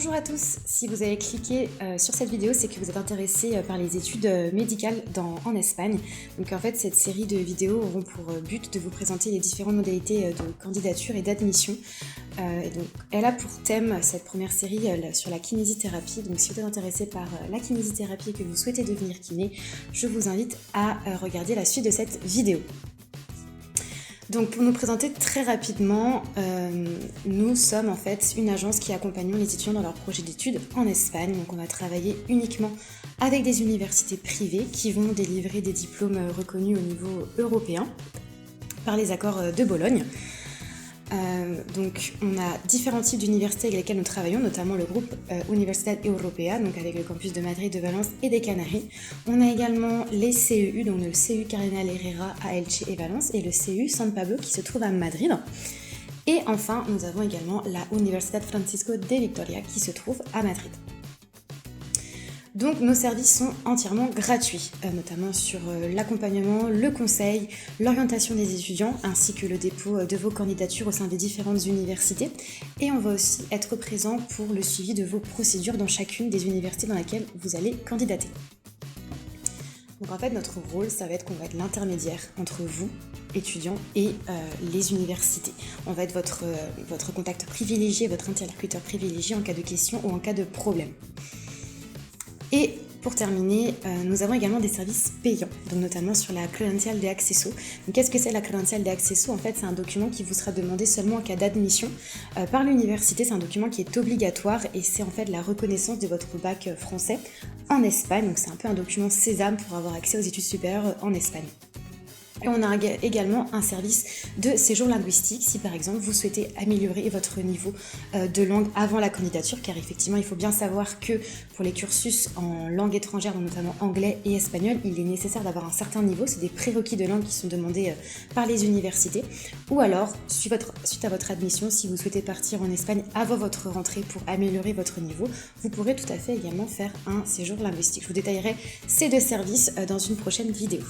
Bonjour à tous, si vous avez cliqué sur cette vidéo, c'est que vous êtes intéressé par les études médicales en Espagne. Donc en fait, cette série de vidéos auront pour but de vous présenter les différentes modalités de candidature et d'admission. Et donc, elle a pour thème, cette première série, sur la kinésithérapie. Donc si vous êtes intéressé par la kinésithérapie et que vous souhaitez devenir kiné, je vous invite à regarder la suite de cette vidéo. Donc pour nous présenter très rapidement, nous sommes en fait une agence qui accompagne les étudiants dans leur projet d'études en Espagne. Donc on va travailler uniquement avec des universités privées qui vont délivrer des diplômes reconnus au niveau européen par les accords de Bologne. Donc on a différents types d'universités avec lesquelles nous travaillons, notamment le groupe Universidad Europea, donc avec le campus de Madrid, de Valence et des Canaries. On a également les CEU, donc le CEU Cardenal Herrera à Elche et Valence, et le CEU San Pablo qui se trouve à Madrid. Et enfin, nous avons également la Universidad Francisco de Vitoria qui se trouve à Madrid. Donc nos services sont entièrement gratuits, notamment sur l'accompagnement, le conseil, l'orientation des étudiants, ainsi que le dépôt de vos candidatures au sein des différentes universités. Et on va aussi être présent pour le suivi de vos procédures dans chacune des universités dans lesquelles vous allez candidater. Donc en fait, notre rôle, ça va être qu'on va être l'intermédiaire entre vous, étudiants, et les universités. On va être votre contact privilégié, votre interlocuteur privilégié en cas de questions ou en cas de problème. Et pour terminer, nous avons également des services payants, donc notamment sur la Credencial de Acceso. Donc qu'est-ce que c'est la Credencial de Acceso ? En fait, c'est un document qui vous sera demandé seulement en cas d'admission par l'université. C'est un document qui est obligatoire et c'est en fait la reconnaissance de votre bac français en Espagne. Donc c'est un peu un document sésame pour avoir accès aux études supérieures en Espagne. Et on a également un service de séjour linguistique si par exemple vous souhaitez améliorer votre niveau de langue avant la candidature, car effectivement il faut bien savoir que pour les cursus en langue étrangère, notamment anglais et espagnol, il est nécessaire d'avoir un certain niveau, c'est des prérequis de langue qui sont demandés par les universités, ou alors suite à votre admission, si vous souhaitez partir en Espagne avant votre rentrée pour améliorer votre niveau, vous pourrez tout à fait également faire un séjour linguistique. Je vous détaillerai ces deux services dans une prochaine vidéo.